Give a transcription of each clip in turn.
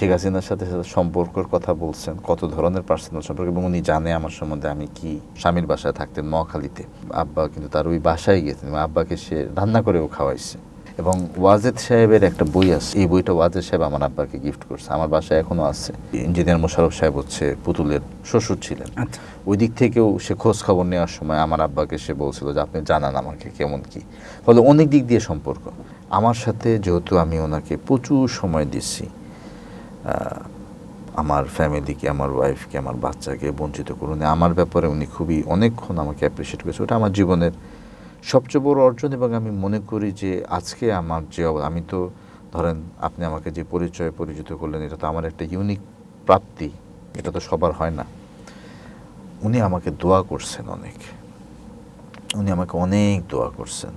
শেখ হাসিনার সাথে সম্পর্কের কথা বলছেন, কত ধরনের পার্সোনাল সম্পর্ক, এবং উনি জানে আমার সম্বন্ধে আমি কি। স্বামীর বাসায় থাকতেন নোয়াখালীতে, আব্বা কিন্তু তার ওই বাসায় গেছেন, আব্বাকে সে রান্না করেও খাওয়াইছে। এবং ওয়াজেদ সাহেবের একটা বই আছে, এই বইটা ওয়াজেদ সাহেব আমার আব্বাকে গিফট করছে, আমার বাসায় এখনো আছে। ইঞ্জিনিয়ার মোশাররফ সাহেব হচ্ছে পুতুলের শ্বশুর ছিলেন। ওই দিক থেকেও সে খোঁজ খবর নেওয়ার সময় আমার আব্বাকে সে বলছিল যে আপনি জানান আমাকে কেমন কি। ফলে অনেক দিক দিয়ে সম্পর্ক আমার সাথে, যেহেতু আমি ওনাকে প্রচুর সময় দিচ্ছি, আমার ফ্যামিলিকে, আমার ওয়াইফকে, আমার বাচ্চাকে বঞ্চিত করুন, আমার ব্যাপারে উনি খুবই অনেকক্ষণ আমাকে অ্যাপ্রিসিয়েট করেছে। ওটা আমার জীবনের সবচেয়ে বড় অর্জন। এবং আমি মনে করি যে আজকে আমার যে আমি তো ধরেন আপনি আমাকে যে পরিচয়ে পরিচিত করলেন, এটা তো আমার একটা ইউনিক প্রাপ্তি, এটা তো সবার হয় না। উনি আমাকে দোয়া করছেন অনেক, উনি আমাকে অনেক দোয়া করছেন।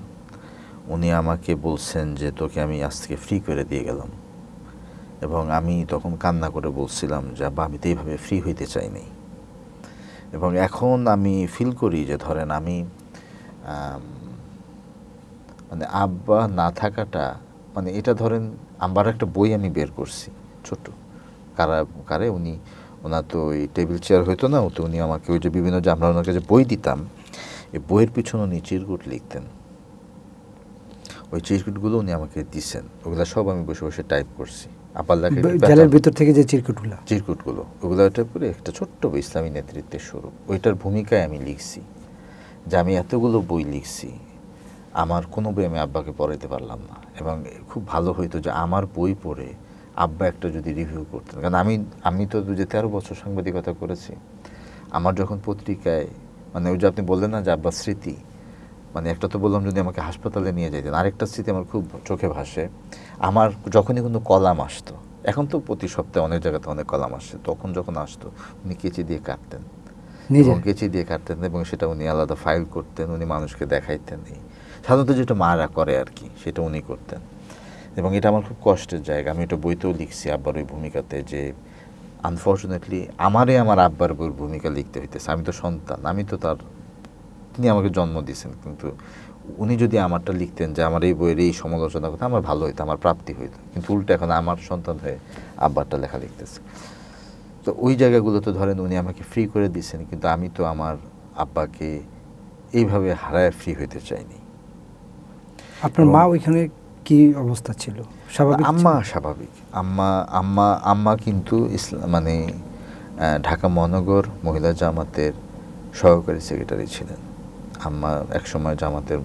উনি আমাকে বলছেন যে তোকে আমি আজ থেকে ফ্রি করে দিয়ে গেলাম, এবং আমি তখন কান্না করে বলছিলাম যে আব্বা আমি তো এইভাবে ফ্রি হইতে চাইনি। এবং এখন আমি ফিল করি যে ধরেন আমি মানে আব্বা না থাকাটা, মানে এটা ধরেন আমার একটা বই আমি বের করছি ছোট কারে উনি, ওনার তো ওই টেবিল চেয়ার হইতো না, তো উনি আমাকে ওই যে বিভিন্ন যে আমরা ওনার কাছে বই দিতাম, এই বইয়ের পিছনে উনি চিরকুট লিখতেন। ওই চিরকুটগুলো উনি আমাকে দিছেন, ওগুলো সব আমি বসে বসে টাইপ করছি। আপার লেখা জালের ভিতর থেকে যে চিরকুটগুলো ওগুলো টাইপ করে একটা ছোট্ট ইসলামী নেতৃত্বের স্বরূপ, ওইটার ভূমিকায় আমি লিখছি যে আমি এতগুলো বই লিখছি, আমার কোনো বই আমি আব্বাকে পড়াইতে পারলাম না। এবং খুব ভালো হইতো যে আমার বই পড়ে আব্বা একটা যদি রিভিউ করতেন, কারণ আমি তো যে 13 বছর সাংবাদিকতা করেছি, আমার যখন পত্রিকায় মানে ওই যে আপনি বললেন না যে আব্বার স্মৃতি, মানে একটা তো বললাম যদি আমাকে হাসপাতালে নিয়ে যেতেন, আরেকটা স্মৃতি আমার খুব চোখে ভাসে। আমার যখনই কোনো কলাম আসতো, এখন তো প্রতি সপ্তাহে অনেক জায়গাতে অনেক কলাম আসছে, তখন যখন আসতো উনি কেচি দিয়ে কাটতেন, এবং কেচি দিয়ে কাটতেন, এবং সেটা উনি আলাদা ফাইল করতেন, উনি মানুষকে দেখাইতেন। সাধারণত যেটা মারা করে আর কি, সেটা উনি করতেন। এবং এটা আমার খুব কষ্টের জায়গা, আমি এটা বইতেও লিখছি আব্বার ওই ভূমিকাতে, যে আনফর্চুনেটলি আমার আব্বার বইয়ের ভূমিকা লিখতে হইতেছে। আমি তো সন্তান, আমি তো তার, তিনি আমাকে জন্ম দিয়েছেন, কিন্তু উনি যদি আমারটা লিখতেন যে আমার এই বইয়ের এই সমালোচনা করতে, আমার ভালো হইতো, আমার প্রাপ্তি হইতো। কিন্তু উল্টো এখন আমার সন্তান হয়ে আব্বারটা লেখা লিখতেছে। তো ওই জায়গাগুলোতে ধরেন উনি আমাকে ফ্রি করে দিয়েছেন, কিন্তু আমি তো আমার আব্বাকে এইভাবে হারায় ফ্রি হইতে চাইনি। আপনার মা ওইখানে কি অবস্থা ছিল? স্বাভাবিক? আম্মা স্বাভাবিক, আম্মা কিন্তু মানে ঢাকা মহানগর মহিলা জামাতের সহকারী সেক্রেটারি ছিলেন। আম্মা একসময় জামাতের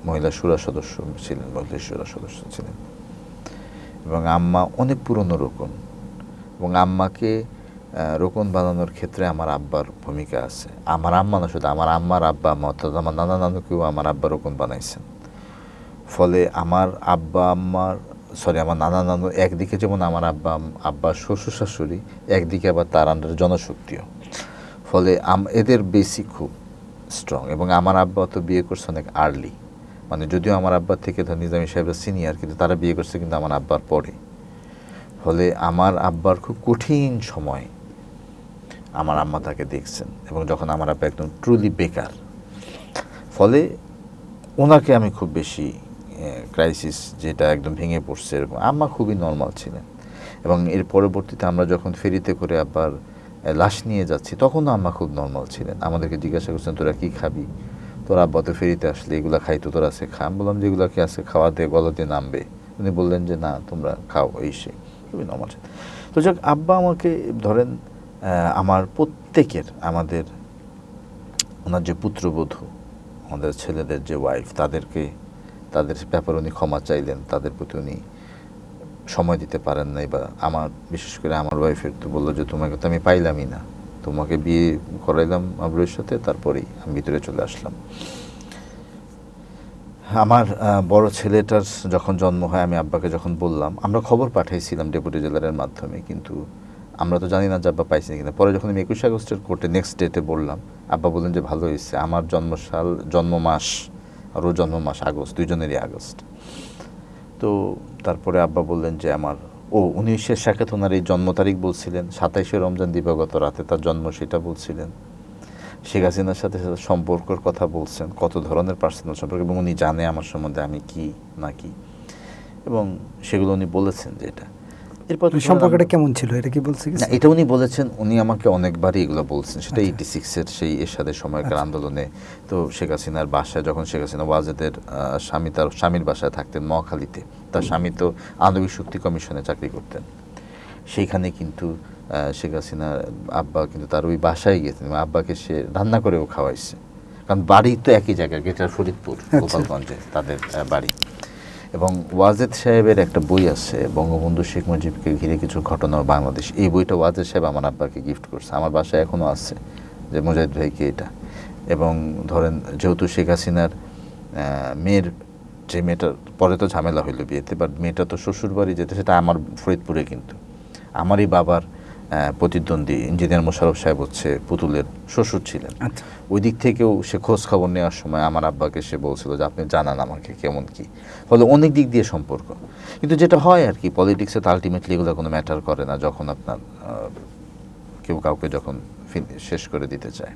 মহিলা শুরা সদস্য ছিলেন, মহিলা শুরা সদস্য ছিলেন। এবং আম্মা অনেক পুরনো রোকন, এবং আম্মাকে রোকন বানানোর ক্ষেত্রে আমার আব্বার ভূমিকা আছে। আমার আম্মা না, শুধু আমার আম্মার আব্বা আম্মা, অর্থাৎ আমার নানা নানুকেও আমার আব্বা রোকন বানাইছেন। ফলে আমার আমার নানা নানু একদিকে যেমন আমার আব্বার শ্বশুর শাশুড়ি, একদিকে আবার তার আন্ডারে জনশক্তিও। ফলে এদের বেসিক খুব স্ট্রং। এবং আমার আব্বা তো বিয়ে করছে অনেক আর্লি, মানে যদিও আমার আব্বার থেকে ধর নিজামী সাহেবরা সিনিয়র, কিন্তু তারা বিয়ে করছে কিন্তু আমার আব্বার পরে। ফলে আমার আব্বার খুব কঠিন সময় আমার আম্মা তাকে দেখছেন, এবং যখন আমার আব্বা একদম ট্রুলি বেকার, ফলে ওনাকে আমি খুব বেশি ক্রাইসিস, যেটা একদম ভেঙে পড়ছে, এবং আম্মা খুবই নর্মাল ছিলেন। এবং এর পরবর্তীতে আমরা যখন ফেরিতে করে আবার লাশ নিয়ে যাচ্ছি, তখনও আম্মা খুব নর্মাল ছিলেন। আমাদেরকে জিজ্ঞাসা করছেন তোরা কী খাবি, তোরা আব্বা তো ফেরিতে আসলে এগুলো খাইতো, তোরা আছে খা। আমি বললাম যে এগুলো কি আছে, খাওয়া দিয়ে গলা দিয়ে নামবে? উনি বললেন যে না তোমরা খাও, এই সে খুবই নর্মাল ছিল। তো যাক, আব্বা আমাকে ধরেন আমার প্রত্যেকের, আমাদের ওনার যে পুত্রবধূ, আমাদের ছেলেদের যে ওয়াইফ, তাদের ব্যাপারে উনি ক্ষমা চাইলেন, তাদের প্রতি উনি সময় দিতে পারেন নাই। বা আমার, বিশেষ করে আমার ওয়াইফের তো বললো যে তোমাকে তো আমি পাইলামই না, তোমাকে বিয়ে করাইলাম আবরুয়ের সাথে, তারপরেই আমি ভিতরে চলে আসলাম। আমার বড় ছেলেটার যখন জন্ম হয়, আমি আব্বাকে যখন বললাম, আমরা খবর পাঠাইছিলাম ডেপুটি জেলারের মাধ্যমে, কিন্তু আমরা তো জানি না যে আব্বা পাইছেন কিনা। পরে যখন আমি 21 আগস্টের কোর্টে নেক্সট ডেটে বললাম, আব্বা বললেন যে ভালো হয়েছে, আমার জন্ম মাস আর ওর জন্ম মাস আগস্ট, দুইজনেরই আগস্ট। তো তারপরে আব্বা বললেন যে উনি শেষ সাক্ষাৎ ওনার এই জন্ম তারিখ বলছিলেন, 27শে রমজান দিবাগত রাতে তার জন্ম, সেটা বলছিলেন। শেখ হাসিনার সাথে সম্পর্কের কথা বলছেন, কত ধরনের পার্সোনাল সম্পর্ক, এবং উনি জানে আমার সম্বন্ধে আমি কি না কি, এবং সেগুলো উনি বলেছেন যে এটা। এরপর তো ধরেন সম্পর্কটা আমরা- কেমন ছিল এটা কি বলছে না, কিছু? এটা উনি বলেছেন, উনি আমাকে অনেকবারই এগুলো বলছেন, সেটা আচ্ছা। 86-এর সেই এরশাদের সময়কার আচ্ছা। আন্দোলনে। তো শেখ হাসিনার বাসায় যখন শেখ হাসিনা ওয়াজেদের স্বামী তার স্বামীর বাসায় থাকতেন মহাখালীতে, তার স্বামী তো আণবিক শক্তি কমিশনে চাকরি করতেন, সেইখানে কিন্তু শেখ হাসিনার আব্বা কিন্তু তার ওই বাসায় গিয়েছেন এবং আব্বাকে সে রান্না করেও খাওয়াইছে, কারণ বাড়ি তো একই জায়গায়, গ্রেটার ফরিদপুর আচ্ছা। গোপালগঞ্জে তাদের বাড়ি। এবং ওয়াজেদ সাহেবের একটা বই আছে, বঙ্গবন্ধু শেখ মুজিবকে ঘিরে কিছু ঘটনা ও বাংলাদেশ, এই বইটা ওয়াজেদ সাহেব আমার আব্বাকে গিফট করছে, আমার বাসায় এখনও আছে, যে মুজাহিদ ভাইকে এটা। এবং ধরেন যেহেতু শেখ হাসিনার মেয়ের, যে মেয়েটার পরে তো ঝামেলা হইলো বিয়েতে, বাট মেয়েটা তো শ্বশুর বাড়ি যেতে, সেটা আমার ফরিদপুরে, কিন্তু আমারই বাবার প্রতিদ্বন্দ্বী ইঞ্জিনিয়ার মোশাররফ সাহেব হচ্ছে পুতুলের শ্বশুর ছিলেন। আচ্ছা। ওই দিক থেকেও সে খোঁজ খবর নেওয়ার সময় আমার আব্বাকে সে বলছিল যে আপনি জানান আমাকে কেমন কি, ফলে অনেক দিক দিয়ে সম্পর্ক। কিন্তু যেটা হয় আর কি, পলিটিক্সে তো আলটিমেটলি এগুলো কোনো ম্যাটার করে না, যখন আপনার কেউ কাউকে যখন শেষ করে দিতে চায়।